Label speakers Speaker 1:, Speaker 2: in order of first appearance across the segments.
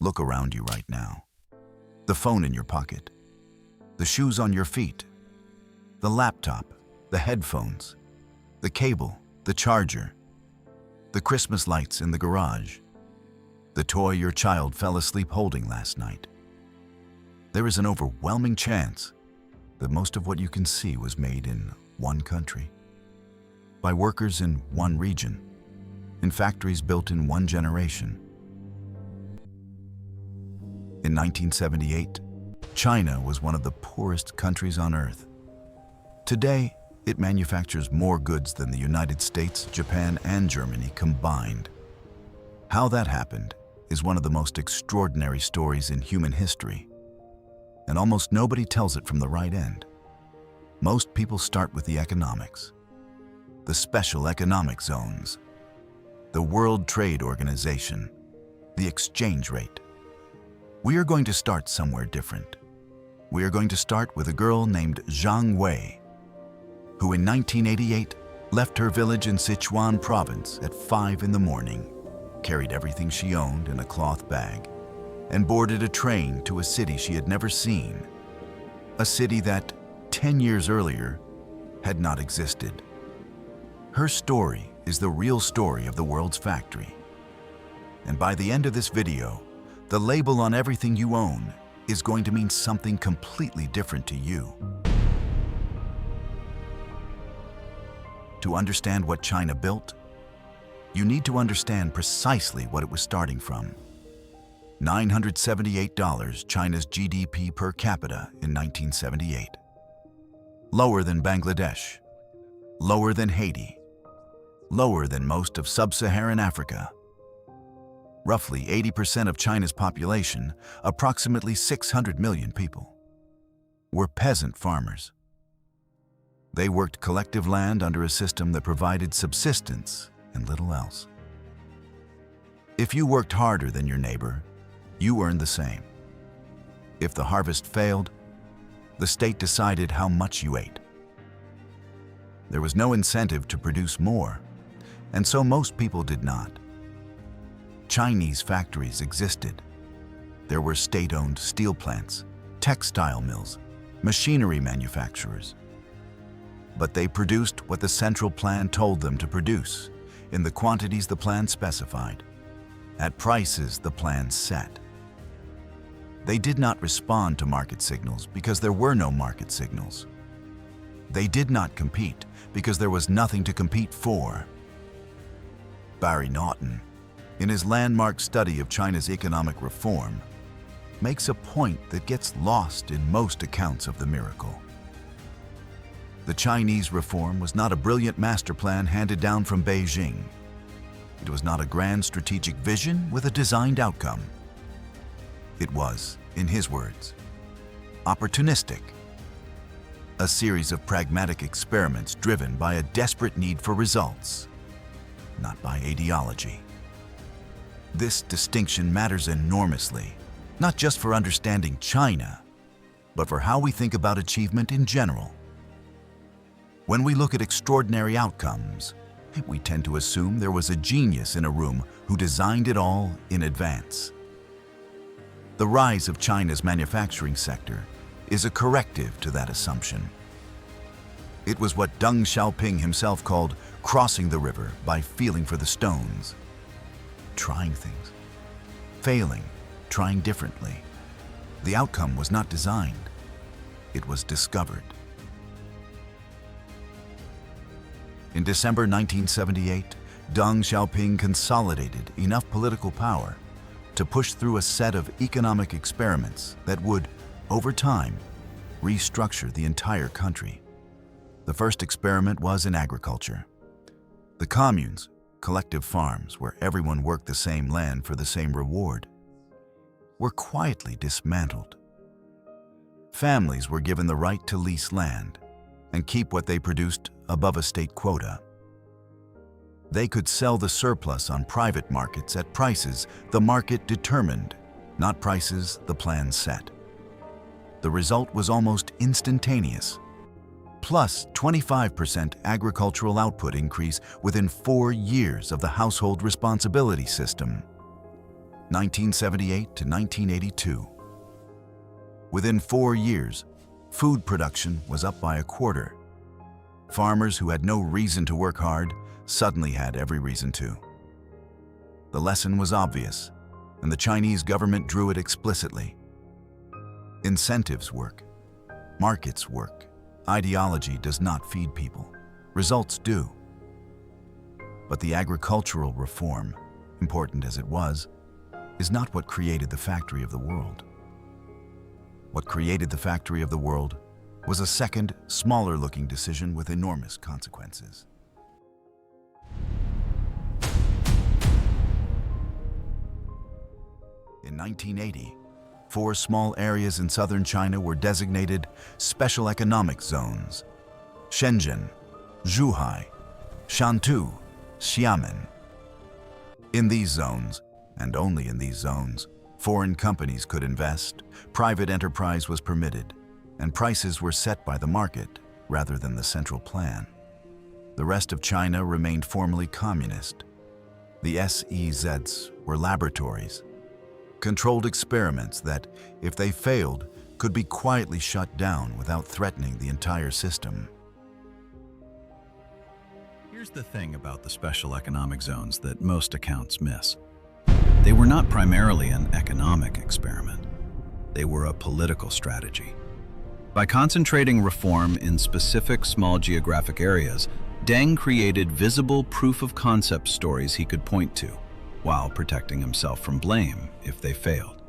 Speaker 1: Look around you right now. The phone in your pocket, the shoes on your feet, the laptop, the headphones, the cable, the charger, the Christmas lights in the garage, the toy your child fell asleep holding last night. There is an overwhelming chance that most of what you can see was made in one country, by workers in one region, in factories built in one generation. In 1978, China was one of the poorest countries on earth. Today, it manufactures more goods than the United States, Japan, and Germany combined. How that happened is one of the most extraordinary stories in human history, and almost nobody tells it from the right end. Most people start with the economics, the special economic zones, the World Trade Organization, the exchange rate. We are going to start somewhere different. We are going to start with a girl named Zhang Wei, who in 1988 left her village in Sichuan province at 5 in the morning, carried everything she owned in a cloth bag, and boarded a train to a city she had never seen, a city that 10 years earlier had not existed. Her story is the real story of the world's factory. And by the end of this video, the label on everything you own is going to mean something completely different to you. To understand what China built, you need to understand precisely what it was starting from. $978 China's GDP per capita in 1978. Lower than Bangladesh, lower than Haiti, lower than most of sub-Saharan Africa. Roughly 80% of China's population, approximately 600 million people, were peasant farmers. They worked collective land under a system that provided subsistence and little else. If you worked harder than your neighbor, you earned the same. If the harvest failed, the state decided how much you ate. There was no incentive to produce more, and so most people did not. Chinese factories existed. There were state-owned steel plants, textile mills, machinery manufacturers. But they produced what the central plan told them to produce, in the quantities the plan specified, at prices the plan set. They did not respond to market signals because there were no market signals. They did not compete because there was nothing to compete for. Barry Naughton, in his landmark study of China's economic reform, makes a point that gets lost in most accounts of the miracle. The Chinese reform was not a brilliant master plan handed down from Beijing. It was not a grand strategic vision with a designed outcome. It was, in his words, opportunistic. A series of pragmatic experiments driven by a desperate need for results, not by ideology. This distinction matters enormously, not just for understanding China, but for how we think about achievement in general. When we look at extraordinary outcomes, we tend to assume there was a genius in a room who designed it all in advance. The rise of China's manufacturing sector is a corrective to that assumption. It was what Deng Xiaoping himself called crossing the river by feeling for the stones, trying things, failing, trying differently. The outcome was not designed, it was discovered. In December 1978, Deng Xiaoping consolidated enough political power to push through a set of economic experiments that would, over time, restructure the entire country. The first experiment was in agriculture. The communes, collective farms where everyone worked the same land for the same reward, were quietly dismantled. Families were given the right to lease land and keep what they produced above a state quota. They could sell the surplus on private markets at prices the market determined, not prices the plan set. The result was almost instantaneous. Plus 25% agricultural output increase within 4 years of the household responsibility system. 1978 to 1982. Within 4 years, food production was up by a quarter. Farmers who had no reason to work hard suddenly had every reason to. The lesson was obvious, and the Chinese government drew it explicitly. Incentives work. Markets work. Ideology does not feed people. Results do. But the agricultural reform, important as it was, is not what created the factory of the world. What created the factory of the world was a second, smaller-looking decision with enormous consequences. In 1980, 4 small areas in southern China were designated Special Economic Zones: Shenzhen, Zhuhai, Shantou, Xiamen. In these zones, and only in these zones, foreign companies could invest, private enterprise was permitted, and prices were set by the market rather than the central plan. The rest of China remained formally communist. The SEZs were laboratories, controlled experiments that, if they failed, could be quietly shut down without threatening the entire system.
Speaker 2: Here's the thing about the special economic zones that most accounts miss. They were not primarily an economic experiment. They were a political strategy. By concentrating reform in specific small geographic areas, Deng created visible proof-of-concept stories he could point to, while protecting himself from blame if they failed.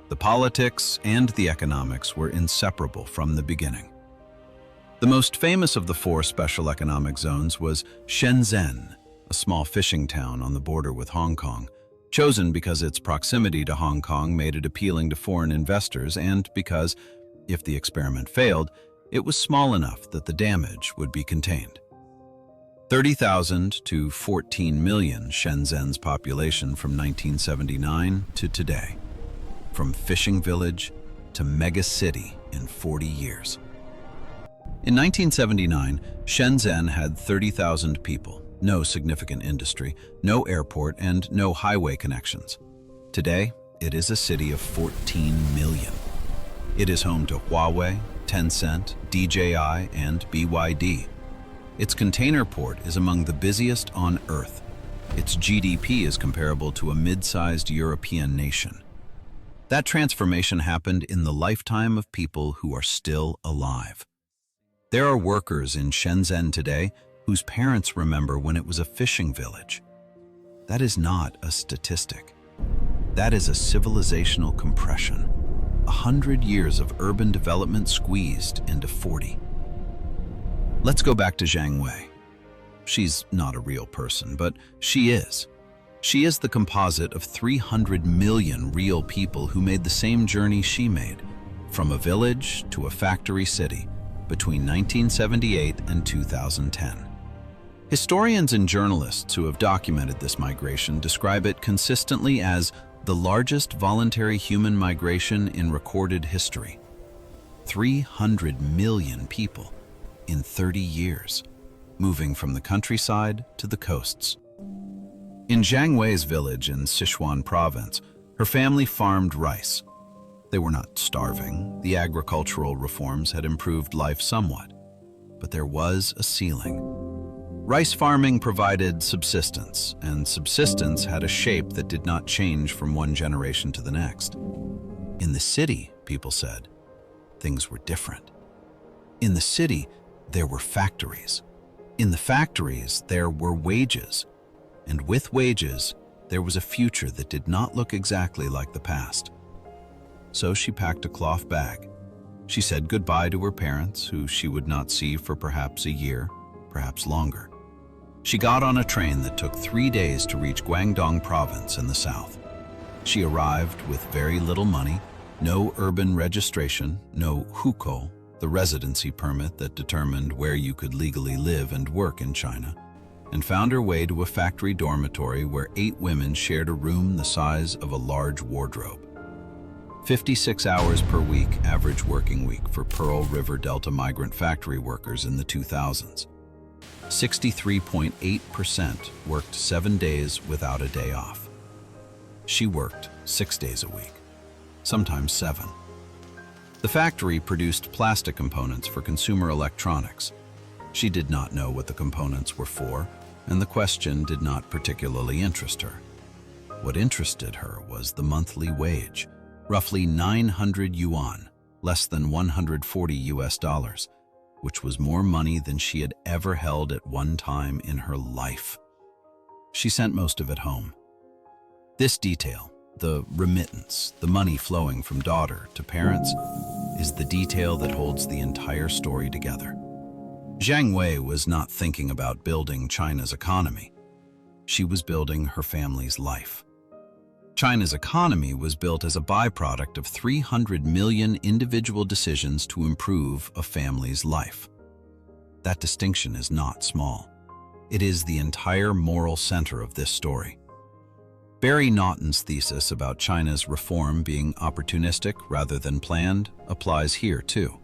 Speaker 2: The politics and the economics were inseparable from the beginning. The most famous of the 4 special economic zones was Shenzhen, a small fishing town on the border with Hong Kong, chosen because its proximity to Hong Kong made it appealing to foreign investors and because, if the experiment failed, it was small enough that the damage would be contained. 30,000 to 14 million Shenzhen's population from 1979 to today. From fishing village to mega city in 40 years. In 1979, Shenzhen had 30,000 people, no significant industry, no airport, and no highway connections. Today, it is a city of 14 million. It is home to Huawei, Tencent, DJI, and BYD. Its container port is among the busiest on Earth. Its GDP is comparable to a mid-sized European nation. That transformation happened in the lifetime of people who are still alive. There are workers in Shenzhen today whose parents remember when it was a fishing village. That is not a statistic. That is a civilizational compression. 100 years of urban development squeezed into 40. Let's go back to Zhang Wei. She's not a real person, but she is. She is the composite of 300 million real people who made the same journey she made, from a village to a factory city, between 1978 and 2010. Historians and journalists who have documented this migration describe it consistently as the largest voluntary human migration in recorded history. 300 million people in 30 years, moving from the countryside to the coasts. In Zhang Wei's village in Sichuan province, her family farmed rice. They were not starving. The agricultural reforms had improved life somewhat, but there was a ceiling. Rice farming provided subsistence, and subsistence had a shape that did not change from one generation to the next. In the city, people said, things were different. In the city, there were factories. In the factories, there were wages. And with wages, there was a future that did not look exactly like the past. So she packed a cloth bag. She said goodbye to her parents, who she would not see for perhaps a year, perhaps longer. She got on a train that took 3 days to reach Guangdong province in the south. She arrived with very little money, no urban registration, no hukou, the residency permit that determined where you could legally live and work in China, and found her way to a factory dormitory where 8 women shared a room the size of a large wardrobe. 56 hours per week average working week for Pearl River Delta migrant factory workers in the 2000s. 63.8% worked 7 days without a day off. She worked 6 days a week, sometimes 7. The factory produced plastic components for consumer electronics. She did not know what the components were for, and the question did not particularly interest her. What interested her was the monthly wage, roughly 900 yuan, less than 140 US dollars, which was more money than she had ever held at one time in her life. She sent most of it home. This detail, the remittance, the money flowing from daughter to parents, is the detail that holds the entire story together. Zhang Wei was not thinking about building China's economy. She was building her family's life. China's economy was built as a byproduct of 300 million individual decisions to improve a family's life. That distinction is not small. It is the entire moral center of this story. Barry Naughton's thesis about China's reform being opportunistic rather than planned applies here too.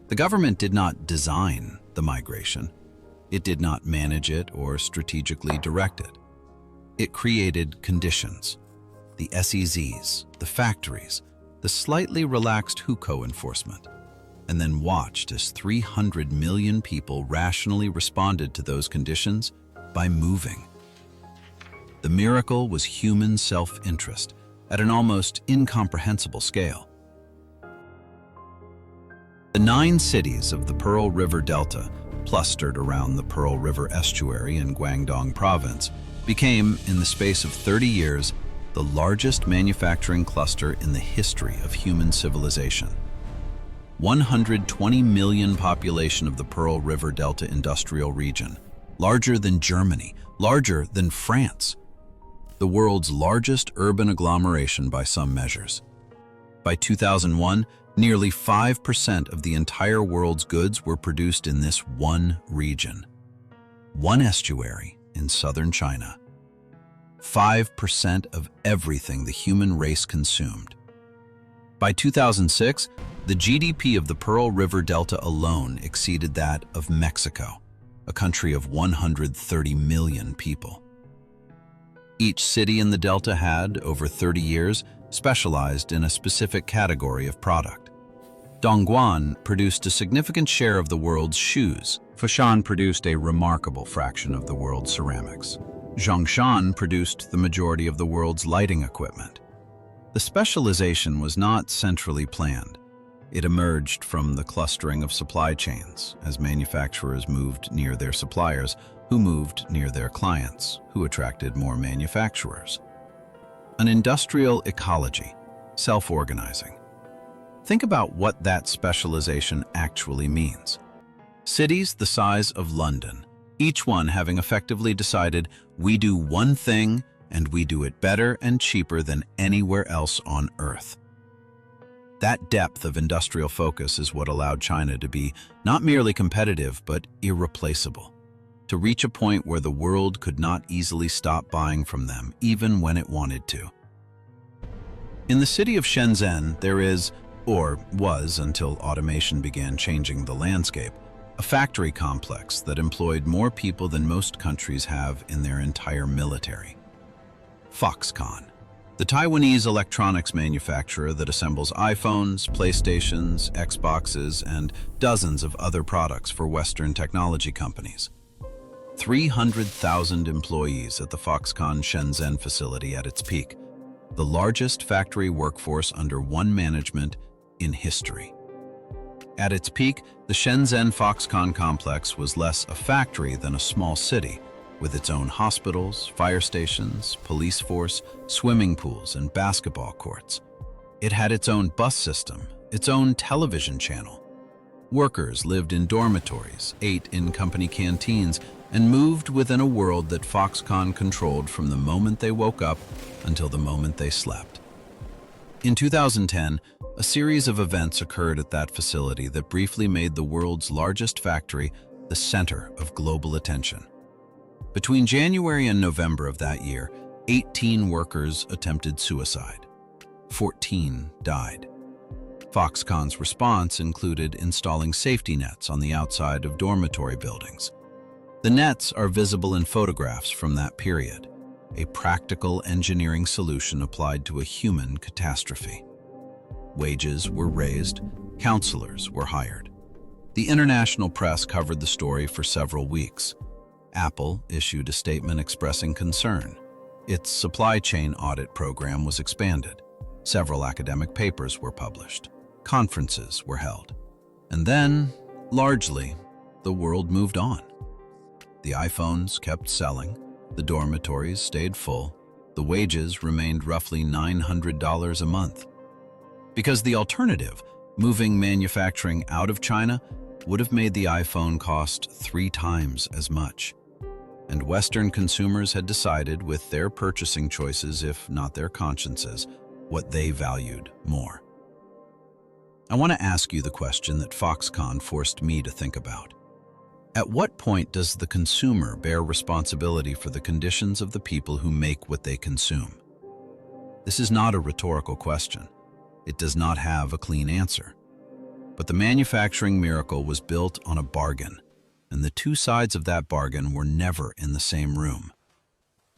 Speaker 2: The government did not design the migration. It did not manage it or strategically direct it. It created conditions. The SEZs, the factories, the slightly relaxed hukou enforcement, and then watched as 300 million people rationally responded to those conditions by moving. The miracle was human self-interest at an almost incomprehensible scale. The 9 cities of the Pearl River Delta, clustered around the Pearl River estuary in Guangdong Province, became, in the space of 30 years, the largest manufacturing cluster in the history of human civilization. 120 million population of the Pearl River Delta industrial region, larger than Germany, larger than France. The world's largest urban agglomeration by some measures. By 2001, nearly 5% of the entire world's goods were produced in this one region. One estuary in southern China. 5% of everything the human race consumed. By 2006, the GDP of the Pearl River Delta alone exceeded that of Mexico, a country of 130 million people. Each city in the Delta had, over 30 years, specialized in a specific category of product. Dongguan produced a significant share of the world's shoes. Foshan produced a remarkable fraction of the world's ceramics. Zhongshan produced the majority of the world's lighting equipment. The specialization was not centrally planned. It emerged from the clustering of supply chains as manufacturers moved near their suppliers, who moved near their clients, who attracted more manufacturers. An industrial ecology, self-organizing. Think about what that specialization actually means. Cities the size of London, each one having effectively decided, we do one thing and we do it better and cheaper than anywhere else on Earth. That depth of industrial focus is what allowed China to be not merely competitive, but irreplaceable. To reach a point where the world could not easily stop buying from them, even when it wanted to. In the city of Shenzhen, there is, or was until automation began changing the landscape, a factory complex that employed more people than most countries have in their entire military. Foxconn, the Taiwanese electronics manufacturer that assembles iPhones, PlayStations, Xboxes, and dozens of other products for Western technology companies. 300,000 employees at the Foxconn Shenzhen facility at its peak, the largest factory workforce under one management in history. At its peak, the Shenzhen Foxconn complex was less a factory than a small city, with its own hospitals, fire stations, police force, swimming pools, and basketball courts. It had its own bus system, its own television channel. Workers lived in dormitories, ate in company canteens, and moved within a world that Foxconn controlled from the moment they woke up until the moment they slept. In 2010, a series of events occurred at that facility that briefly made the world's largest factory the center of global attention. Between January and November of that year, 18 workers attempted suicide. 14 died. Foxconn's response included installing safety nets on the outside of dormitory buildings. The nets are visible in photographs from that period. a practical engineering solution applied to a human catastrophe. Wages were raised, counselors were hired. The international press covered the story for several weeks. Apple issued a statement expressing concern. Its supply chain audit program was expanded. Several academic papers were published. Conferences were held. And then, largely, the world moved on. The iPhones kept selling, the dormitories stayed full, the wages remained roughly $900 a month. Because the alternative, moving manufacturing out of China, would have made the iPhone cost 3 times as much. And Western consumers had decided with their purchasing choices, if not their consciences, what they valued more. I want to ask you the question that Foxconn forced me to think about. At what point does the consumer bear responsibility for the conditions of the people who make what they consume? This is not a rhetorical question. It does not have a clean answer. But the manufacturing miracle was built on a bargain, and the two sides of that bargain were never in the same room.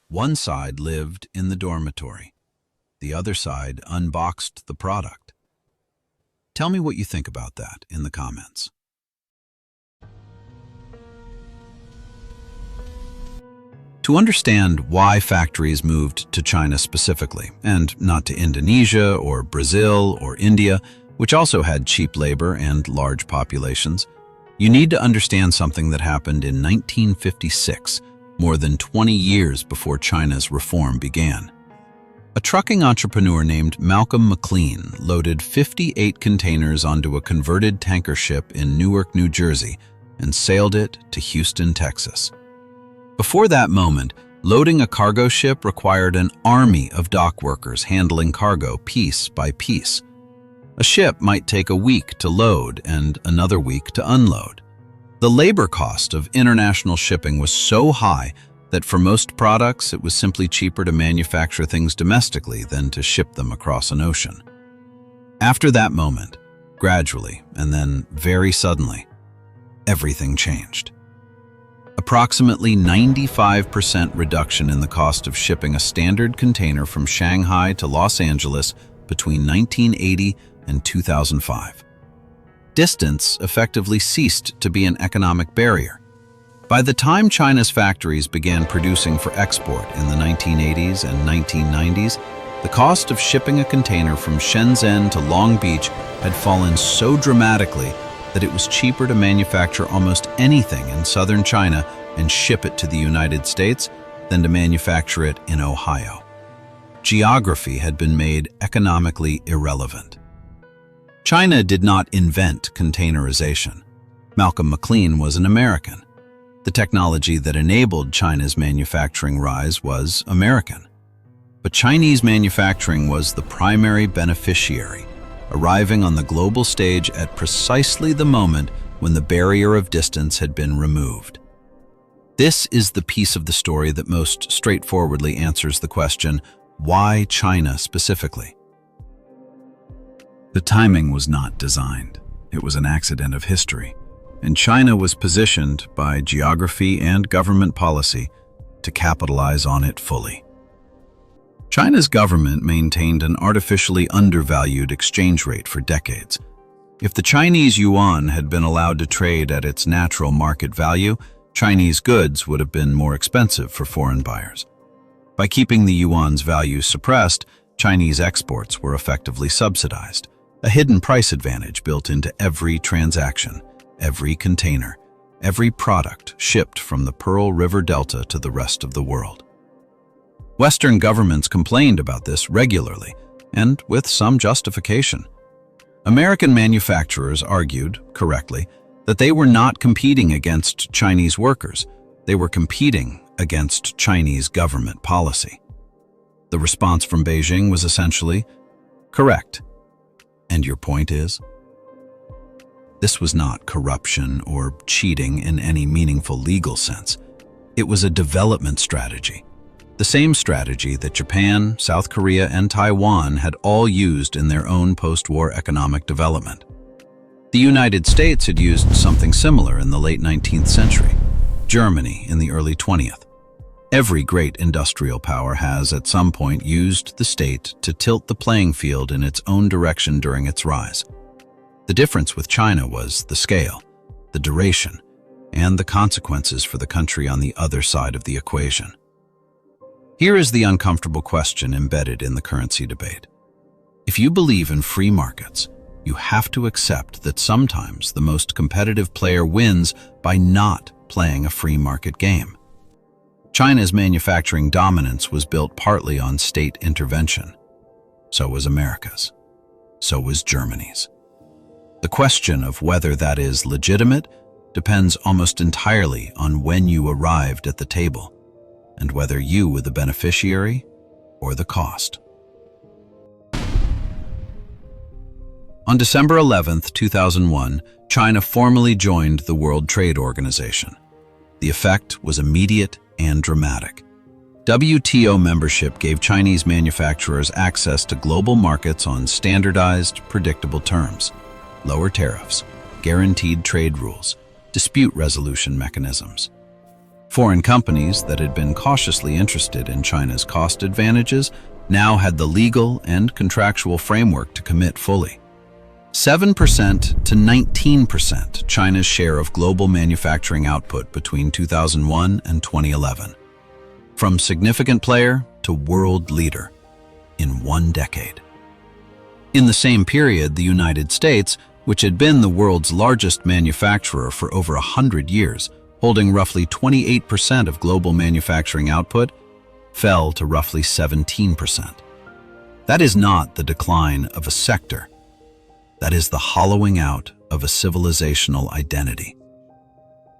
Speaker 2: One side lived in the dormitory. The other side unboxed the product. Tell me what you think about that in the comments. To understand why factories moved to China specifically, and not to Indonesia or Brazil or India, which also had cheap labor and large populations, you need to understand something that happened in 1956, more than 20 years before China's reform began. A trucking entrepreneur named Malcolm McLean loaded 58 containers onto a converted tanker ship in Newark, New Jersey, and sailed it to Houston, Texas. Before that moment, loading a cargo ship required an army of dock workers handling cargo piece by piece. A ship might take a week to load and another week to unload. The labor cost of international shipping was so high that for most products it was simply cheaper to manufacture things domestically than to ship them across an ocean. After that moment, gradually and then very suddenly, everything changed. Approximately 95% reduction in the cost of shipping a standard container from Shanghai to Los Angeles between 1980 and 2005. Distance effectively ceased to be an economic barrier. By the time China's factories began producing for export in the 1980s and 1990s, the cost of shipping a container from Shenzhen to Long Beach had fallen so dramatically that it was cheaper to manufacture almost anything in southern China and ship it to the United States than to manufacture it in Ohio. Geography had been made economically irrelevant. China did not invent containerization. Malcolm McLean was an American. The technology that enabled China's manufacturing rise was American. But Chinese manufacturing was the primary beneficiary, arriving on the global stage at precisely the moment when the barrier of distance had been removed. This is the piece of the story that most straightforwardly answers the question, why China specifically? The timing was not designed. It was an accident of history, and China was positioned by geography and government policy to capitalize on it fully. China's government maintained an artificially undervalued exchange rate for decades. If the Chinese yuan had been allowed to trade at its natural market value, Chinese goods would have been more expensive for foreign buyers. By keeping the yuan's value suppressed, Chinese exports were effectively subsidized, a hidden price advantage built into every transaction, every container, every product shipped from the Pearl River Delta to the rest of the world. Western governments complained about this regularly, and with some justification. American manufacturers argued, correctly, that they were not competing against Chinese workers, they were competing against Chinese government policy. The response from Beijing was essentially, correct. And your point is? This was not corruption or cheating in any meaningful legal sense. It was a development strategy. The same strategy that Japan, South Korea, and Taiwan had all used in their own post-war economic development. The United States had used something similar in the late 19th century, Germany in the early 20th. Every great industrial power has, at some point, used the state to tilt the playing field in its own direction during its rise. The difference with China was the scale, the duration, and the consequences for the country on the other side of the equation. Here is the uncomfortable question embedded in the currency debate. If you believe in free markets, you have to accept that sometimes the most competitive player wins by not playing a free market game. China's manufacturing dominance was built partly on state intervention. So was America's. So was Germany's. The question of whether that is legitimate depends almost entirely on when you arrived at the table, and whether you were the beneficiary or the cost. On December 11, 2001, China formally joined the World Trade Organization. The effect was immediate and dramatic. WTO membership gave Chinese manufacturers access to global markets on standardized, predictable terms, lower tariffs, guaranteed trade rules, dispute resolution mechanisms. Foreign companies that had been cautiously interested in China's cost advantages now had the legal and contractual framework to commit fully. 7% to 19% China's share of global manufacturing output between 2001 and 2011. From significant player to world leader in 1 decade. In the same period, the United States, which had been the world's largest manufacturer for over 100 years, holding roughly 28% of global manufacturing output, fell to roughly 17%. That is not the decline of a sector. That is the hollowing out of a civilizational identity.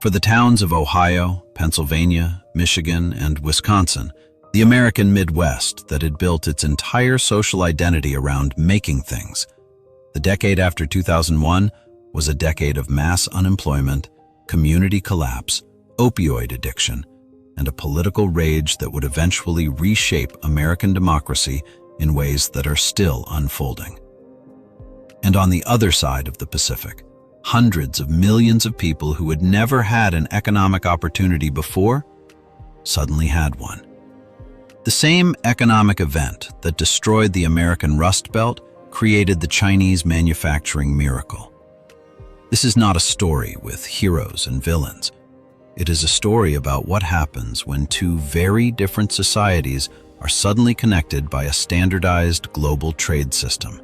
Speaker 2: For the towns of Ohio, Pennsylvania, Michigan, and Wisconsin, the American Midwest that had built its entire social identity around making things, the decade after 2001 was a decade of mass unemployment, community collapse, opioid addiction, and a political rage that would eventually reshape American democracy in ways that are still unfolding. And on the other side of the Pacific, hundreds of millions of people who had never had an economic opportunity before suddenly had one. The same economic event that destroyed the American Rust Belt created the Chinese manufacturing miracle. This is not a story with heroes and villains. It is a story about what happens when two very different societies are suddenly connected by a standardized global trade system,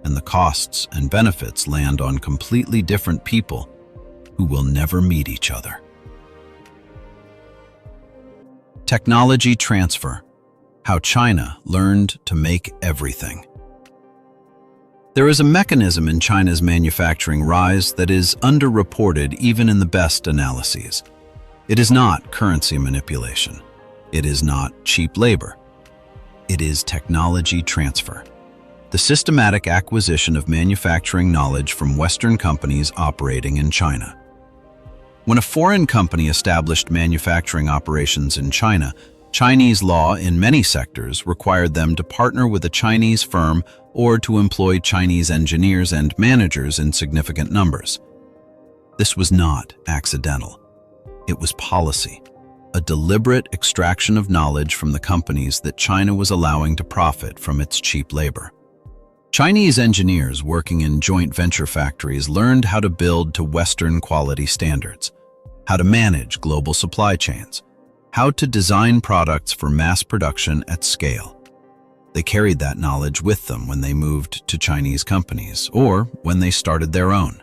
Speaker 2: and the costs and benefits land on completely different people who will never meet each other. Technology transfer: how China learned to make everything. There is a mechanism in China's manufacturing rise that is underreported even in the best analyses. It is not currency manipulation. It is not cheap labor. It is technology transfer. The systematic acquisition of manufacturing knowledge from Western companies operating in China. When a foreign company established manufacturing operations in China, Chinese law in many sectors required them to partner with a Chinese firm or to employ Chinese engineers and managers in significant numbers. This was not accidental. It was policy, a deliberate extraction of knowledge from the companies that China was allowing to profit from its cheap labor. Chinese engineers working in joint venture factories learned how to build to Western quality standards, how to manage global supply chains, how to design products for mass production at scale. They carried that knowledge with them when they moved to Chinese companies or when they started their own.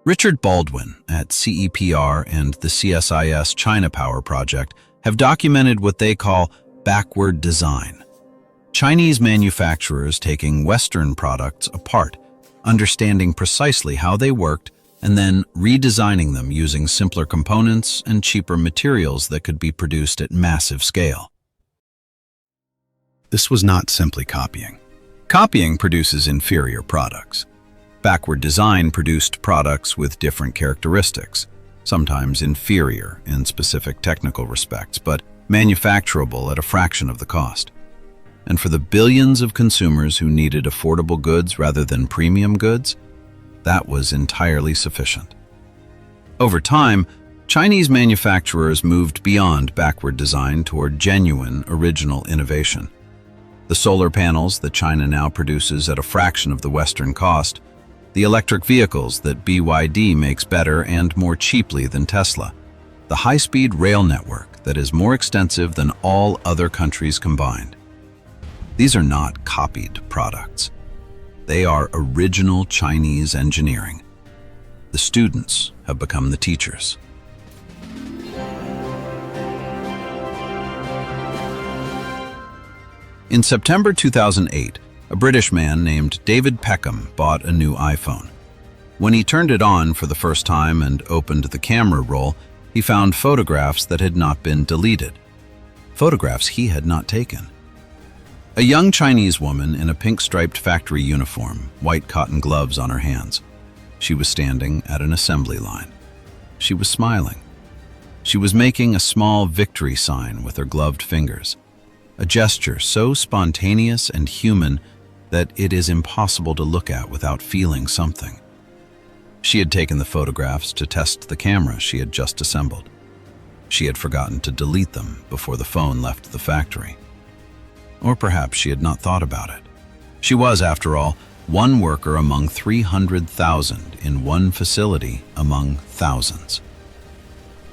Speaker 2: Richard Baldwin at CEPR and the CSIS China Power Project have documented what they call backward design. Chinese manufacturers taking Western products apart, understanding precisely how they worked, and then redesigning them using simpler components and cheaper materials that could be produced at massive scale. This was not simply copying. Copying produces inferior products. Backward design produced products with different characteristics, sometimes inferior in specific technical respects, but manufacturable at a fraction of the cost. And for the billions of consumers who needed affordable goods rather than premium goods, that was entirely sufficient. Over time, Chinese manufacturers moved beyond backward design toward genuine, original innovation. The solar panels that China now produces at a fraction of the Western cost, the electric vehicles that BYD makes better and more cheaply than Tesla, the high-speed rail network that is more extensive than all other countries combined. These are not copied products. They are original Chinese engineering. The students have become the teachers. In September 2008, a British man named David Peckham bought a new iPhone. When he turned it on for the first time and opened the camera roll, he found photographs that had not been deleted. Photographs he had not taken. A young Chinese woman in a pink-striped factory uniform, white cotton gloves on her hands. She was standing at an assembly line. She was smiling. She was making a small victory sign with her gloved fingers. A gesture so spontaneous and human that it is impossible to look at without feeling something. She had taken the photographs to test the camera she had just assembled. She had forgotten to delete them before the phone left the factory. Or perhaps she had not thought about it. She was, after all, one worker among 300,000 in one facility among thousands.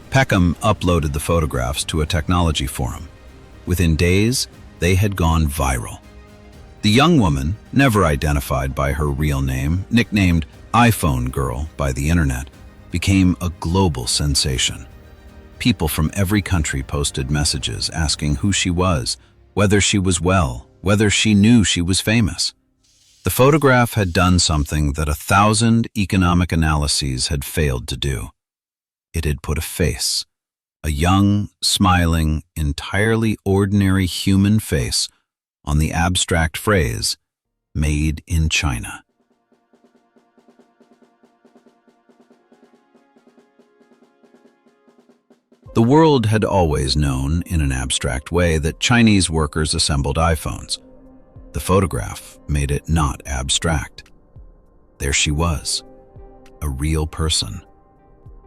Speaker 2: Peckham uploaded the photographs to a technology forum. Within days, they had gone viral. The young woman, never identified by her real name, nicknamed iPhone Girl by the internet, became a global sensation. People from every country posted messages asking who she was, whether she was well, whether she knew she was famous. The photograph had done something that 1,000 economic analyses had failed to do. It had put a face, a young, smiling, entirely ordinary human face on the abstract phrase, "Made in China." The world had always known, in an abstract way, that Chinese workers assembled iPhones. The photograph made it not abstract. There she was, a real person.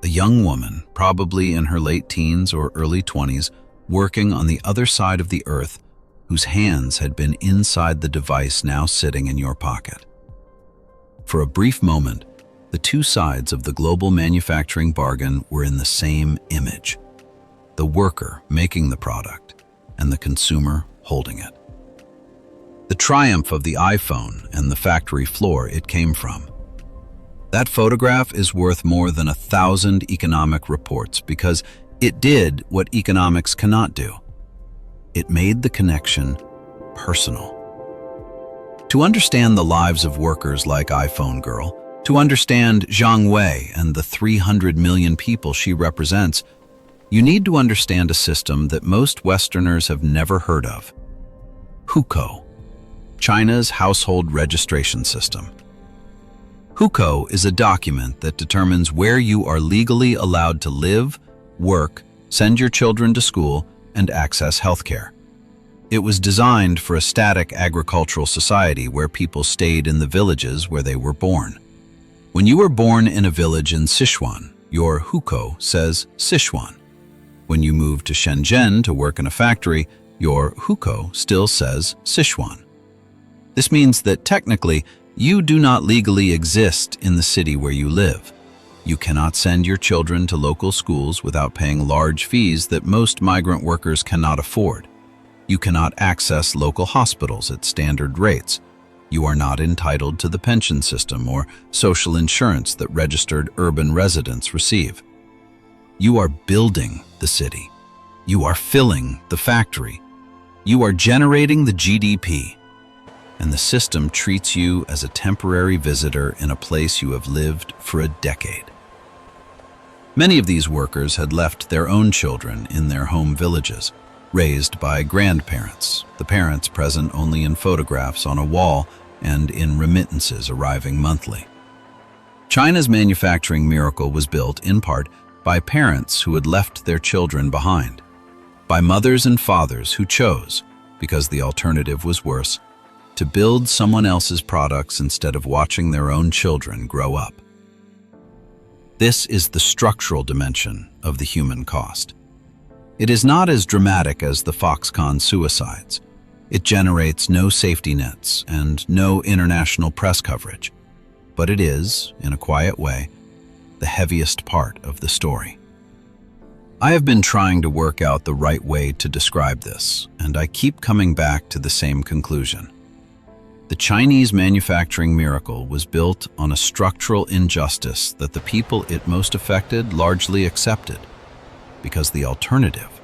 Speaker 2: A young woman, probably in her late teens or early 20s, working on the other side of the earth, whose hands had been inside the device now sitting in your pocket. For a brief moment, the two sides of the global manufacturing bargain were in the same image: the worker making the product and the consumer holding it. The triumph of the iPhone and the factory floor it came from. That photograph is worth more than 1,000 economic reports because it did what economics cannot do. It made the connection personal. To understand the lives of workers like iPhone Girl, to understand Zhang Wei and the 300 million people she represents, you need to understand a system that most Westerners have never heard of. Hukou, China's household registration system. Hukou is a document that determines where you are legally allowed to live, work, send your children to school, and access healthcare. It was designed for a static agricultural society where people stayed in the villages where they were born. When you were born in a village in Sichuan, your hukou says Sichuan. When you move to Shenzhen to work in a factory, your hukou still says Sichuan. This means that technically, you do not legally exist in the city where you live. You cannot send your children to local schools without paying large fees that most migrant workers cannot afford. You cannot access local hospitals at standard rates. You are not entitled to the pension system or social insurance that registered urban residents receive. You are building the city. You are filling the factory. You are generating the GDP. And the system treats you as a temporary visitor in a place you have lived for a decade. Many of these workers had left their own children in their home villages, raised by grandparents, the parents present only in photographs on a wall and in remittances arriving monthly. China's manufacturing miracle was built, in part, by parents who had left their children behind, by mothers and fathers who chose, because the alternative was worse, to build someone else's products instead of watching their own children grow up. This is the structural dimension of the human cost. It is not as dramatic as the Foxconn suicides. It generates no safety nets and no international press coverage. But it is, in a quiet way, the heaviest part of the story. I have been trying to work out the right way to describe this, and I keep coming back to the same conclusion. The Chinese manufacturing miracle was built on a structural injustice that the people it most affected largely accepted, because the alternative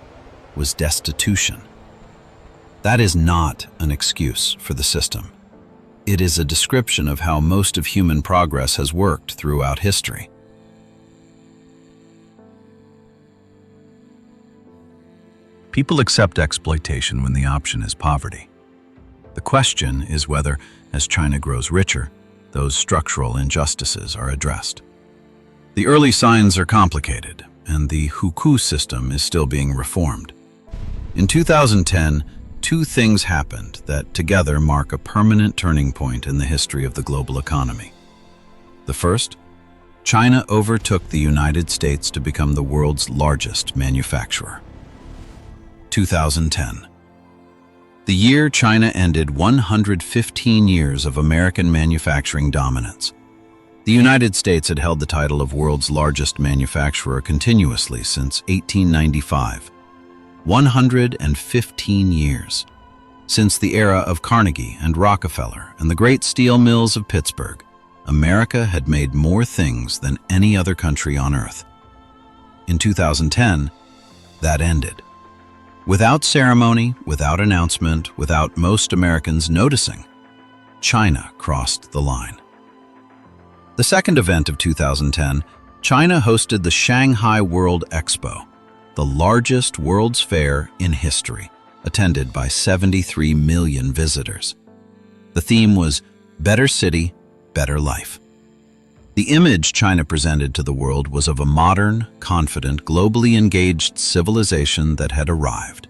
Speaker 2: was destitution. That is not an excuse for the system. It is a description of how most of human progress has worked throughout history. People accept exploitation when the option is poverty. The question is whether, as China grows richer, those structural injustices are addressed. The early signs are complicated, and the hukou system is still being reformed. In 2010, two things happened that together mark a permanent turning point in the history of the global economy. The first, China overtook the United States to become the world's largest manufacturer. 2010. The year China ended 115 years of American manufacturing dominance. The United States had held the title of world's largest manufacturer continuously since 1895. 115 years. Since the era of Carnegie and Rockefeller and the great steel mills of Pittsburgh, America had made more things than any other country on earth. In 2010, that ended. Without ceremony, without announcement, without most Americans noticing, China crossed the line. The second event of 2010, China hosted the Shanghai World Expo, the largest World's Fair in history, attended by 73 million visitors. The theme was Better City, Better Life. The image China presented to the world was of a modern, confident, globally engaged civilization that had arrived.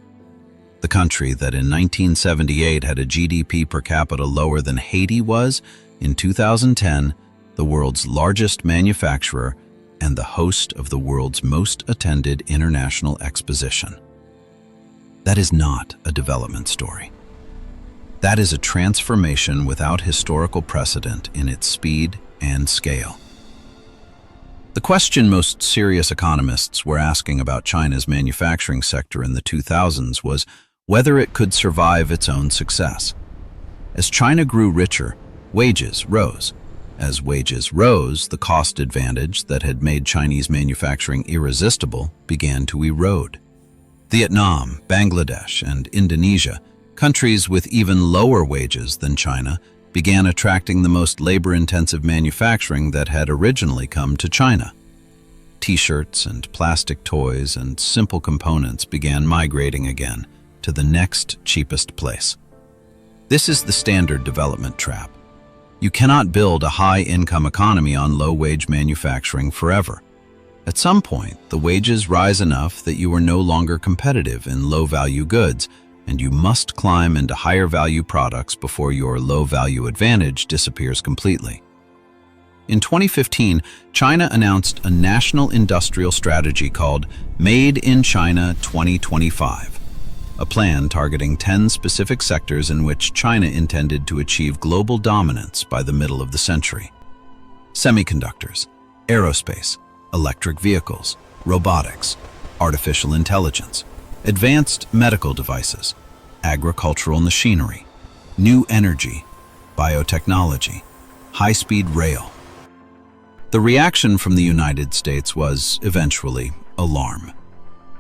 Speaker 2: The country that in 1978 had a GDP per capita lower than Haiti was, in 2010, the world's largest manufacturer and the host of the world's most attended international exposition. That is not a development story. That is a transformation without historical precedent in its speed and scale. The question most serious economists were asking about China's manufacturing sector in the 2000s was whether it could survive its own success. As China grew richer, wages rose. As wages rose, the cost advantage that had made Chinese manufacturing irresistible began to erode. Vietnam, Bangladesh, and Indonesia, countries with even lower wages than China, began attracting the most labor-intensive manufacturing that had originally come to China. T-shirts and plastic toys and simple components began migrating again to the next cheapest place. This is the standard development trap. You cannot build a high-income economy on low-wage manufacturing forever. At some point, the wages rise enough that you are no longer competitive in low-value goods, and you must climb into higher-value products before your low-value advantage disappears completely. In 2015, China announced a national industrial strategy called Made in China 2025, a plan targeting 10 specific sectors in which China intended to achieve global dominance by the middle of the century. Semiconductors, aerospace, electric vehicles, robotics, artificial intelligence, advanced medical devices, agricultural machinery, new energy, biotechnology, high-speed rail. The reaction from the United States was, eventually, alarm.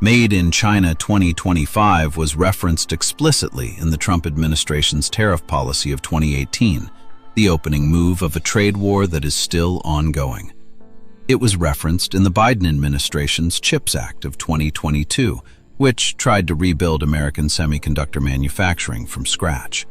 Speaker 2: Made in China 2025 was referenced explicitly in the Trump administration's tariff policy of 2018, the opening move of a trade war that is still ongoing. It was referenced in the Biden administration's CHIPS Act of 2022, which tried to rebuild American semiconductor manufacturing from scratch.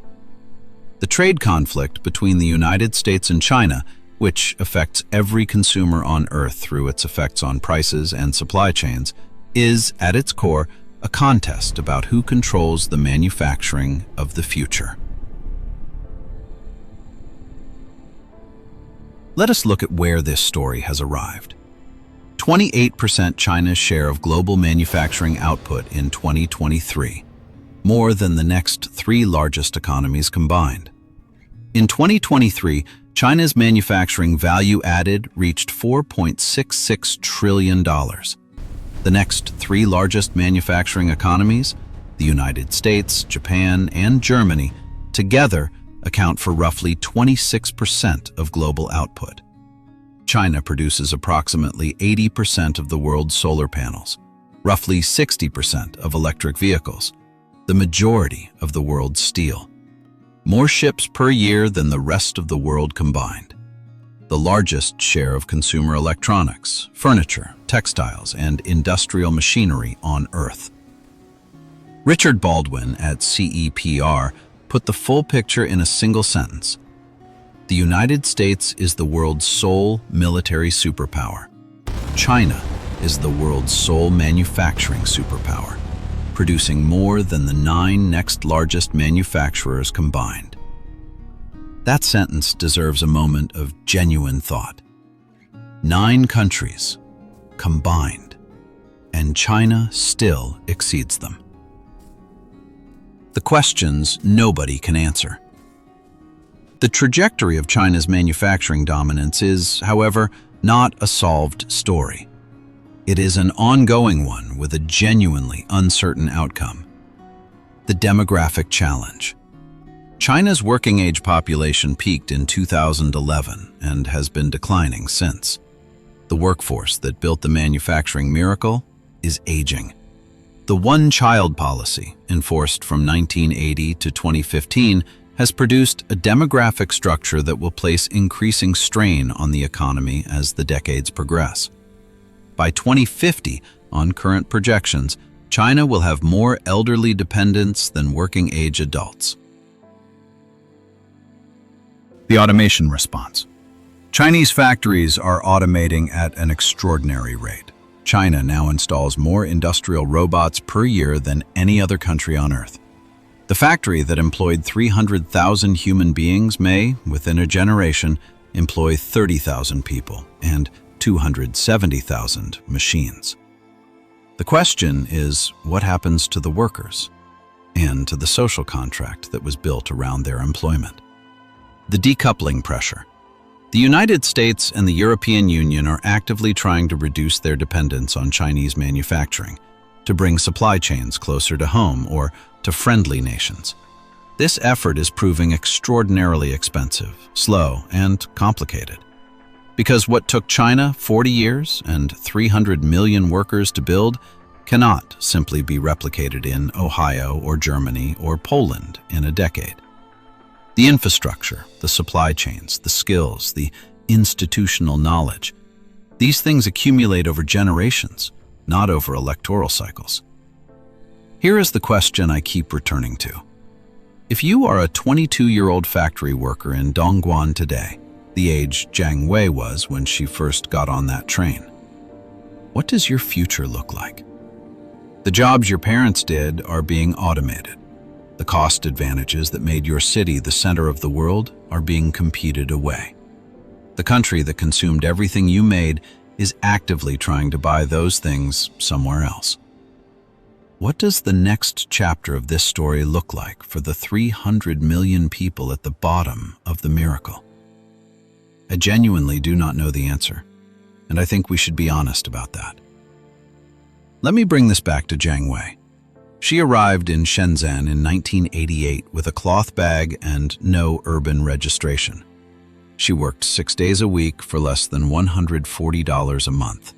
Speaker 2: The trade conflict between the United States and China, which affects every consumer on Earth through its effects on prices and supply chains, is, at its core, a contest about who controls the manufacturing of the future. Let us look at where this story has arrived. 28% China's share of global manufacturing output in 2023, more than the next three largest economies combined. In 2023, China's manufacturing value added reached $4.66 trillion. The next three largest manufacturing economies, the United States, Japan, and Germany, together account for roughly 26% of global output. China produces approximately 80% of the world's solar panels, roughly 60% of electric vehicles, the majority of the world's steel. More ships per year than the rest of the world combined. The largest share of consumer electronics, furniture, textiles, and industrial machinery on Earth. Richard Baldwin at CEPR put the full picture in a single sentence. The United States is the world's sole military superpower. China is the world's sole manufacturing superpower, producing more than the 9 next largest manufacturers combined. That sentence deserves a moment of genuine thought. 9 countries combined, and China still exceeds them. The questions nobody can answer. The trajectory of China's manufacturing dominance is, however, not a solved story. It is an ongoing one with a genuinely uncertain outcome. The demographic challenge. China's working-age population peaked in 2011 and has been declining since. The workforce that built the manufacturing miracle is aging. The one-child policy, enforced from 1980 to 2015, has produced a demographic structure that will place increasing strain on the economy as the decades progress. By 2050, on current projections, China will have more elderly dependents than working-age adults. The automation response. Chinese factories are automating at an extraordinary rate. China now installs more industrial robots per year than any other country on Earth. The factory that employed 300,000 human beings may, within a generation, employ 30,000 people and 270,000 machines. The question is, what happens to the workers and to the social contract that was built around their employment? The decoupling pressure. The United States and the European Union are actively trying to reduce their dependence on Chinese manufacturing, to bring supply chains closer to home or to friendly nations. This effort is proving extraordinarily expensive, slow, and complicated. Because what took China 40 years and 300 million workers to build cannot simply be replicated in Ohio or Germany or Poland in a decade. The infrastructure, the supply chains, the skills, the institutional knowledge, these things accumulate over generations, not over electoral cycles. Here is the question I keep returning to. If you are a 22-year-old factory worker in Dongguan today, the age Jiang Wei was when she first got on that train, what does your future look like? The jobs your parents did are being automated. The cost advantages that made your city the center of the world are being competed away. The country that consumed everything you made is actively trying to buy those things somewhere else. What does the next chapter of this story look like for the 300 million people at the bottom of the miracle? I genuinely do not know the answer, and I think we should be honest about that. Let me bring this back to Jiang Wei. She arrived in Shenzhen in 1988 with a cloth bag and no urban registration. She worked 6 days a week for less than $140 a month.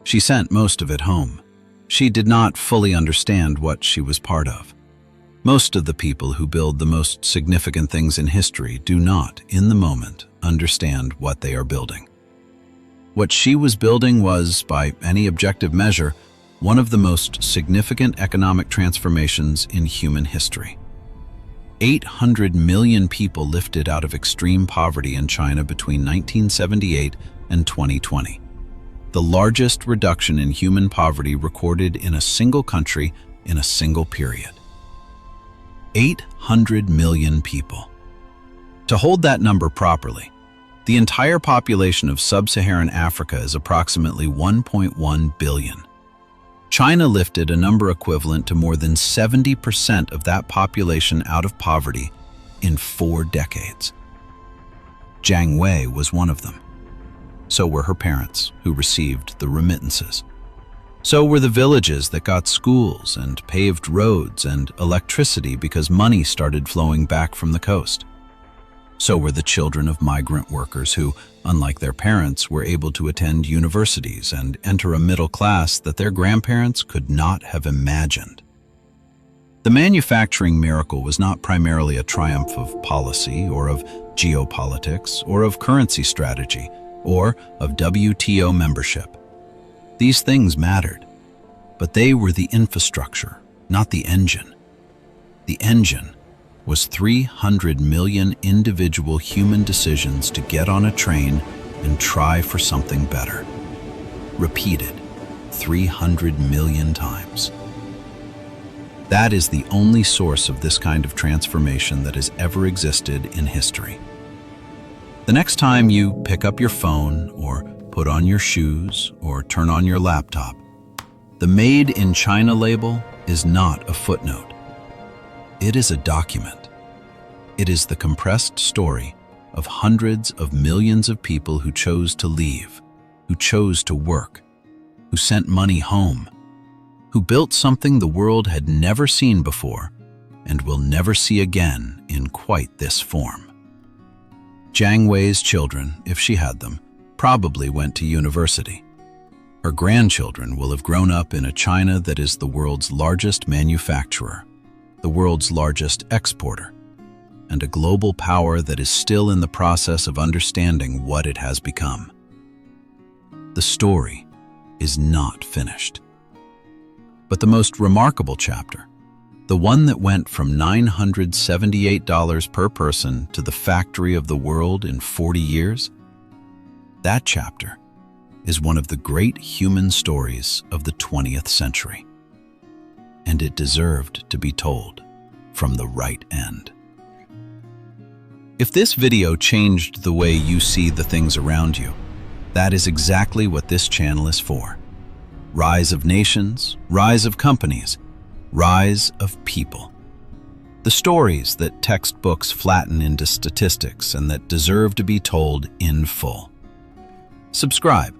Speaker 2: She sent most of it home. She did not fully understand what she was part of. Most of the people who build the most significant things in history do not, in the moment, understand what they are building. What she was building was, by any objective measure, one of the most significant economic transformations in human history. 800 million people lifted out of extreme poverty in China between 1978 and 2020. The largest reduction in human poverty recorded in a single country in a single period. 800 million people. To hold that number properly, The entire population of sub-Saharan Africa is approximately 1.1 billion. China lifted a number equivalent to more than 70% of that population out of poverty in 4 decades. Jiang Wei was one of them. So were her parents, who received the remittances. So were the villages that got schools and paved roads and electricity because money started flowing back from the coast. So were the children of migrant workers who, unlike their parents, were able to attend universities and enter a middle class that their grandparents could not have imagined. The manufacturing miracle was not primarily a triumph of policy or of geopolitics or of currency strategy or of WTO membership. These things mattered, but they were the infrastructure, not the engine. The engine was 300 million individual human decisions to get on a train and try for something better. Repeated 300 million times. That is the only source of this kind of transformation that has ever existed in history. The next time you pick up your phone or put on your shoes or turn on your laptop, the Made in China label is not a footnote. It is a document. It is the compressed story of hundreds of millions of people who chose to leave, who chose to work, who sent money home, who built something the world had never seen before and will never see again in quite this form. Jiang Wei's children, if she had them, probably went to university. Her grandchildren will have grown up in a China that is the world's largest manufacturer, the world's largest exporter, and a global power that is still in the process of understanding what it has become. The story is not finished. But the most remarkable chapter, the one that went from $978 per person to the factory of the world in 40 years, that chapter is one of the great human stories of the 20th century. And it deserved to be told from the right end. If this video changed the way you see the things around you, that is exactly what this channel is for. Rise of nations, rise of companies, rise of people. The stories that textbooks flatten into statistics and that deserve to be told in full. Subscribe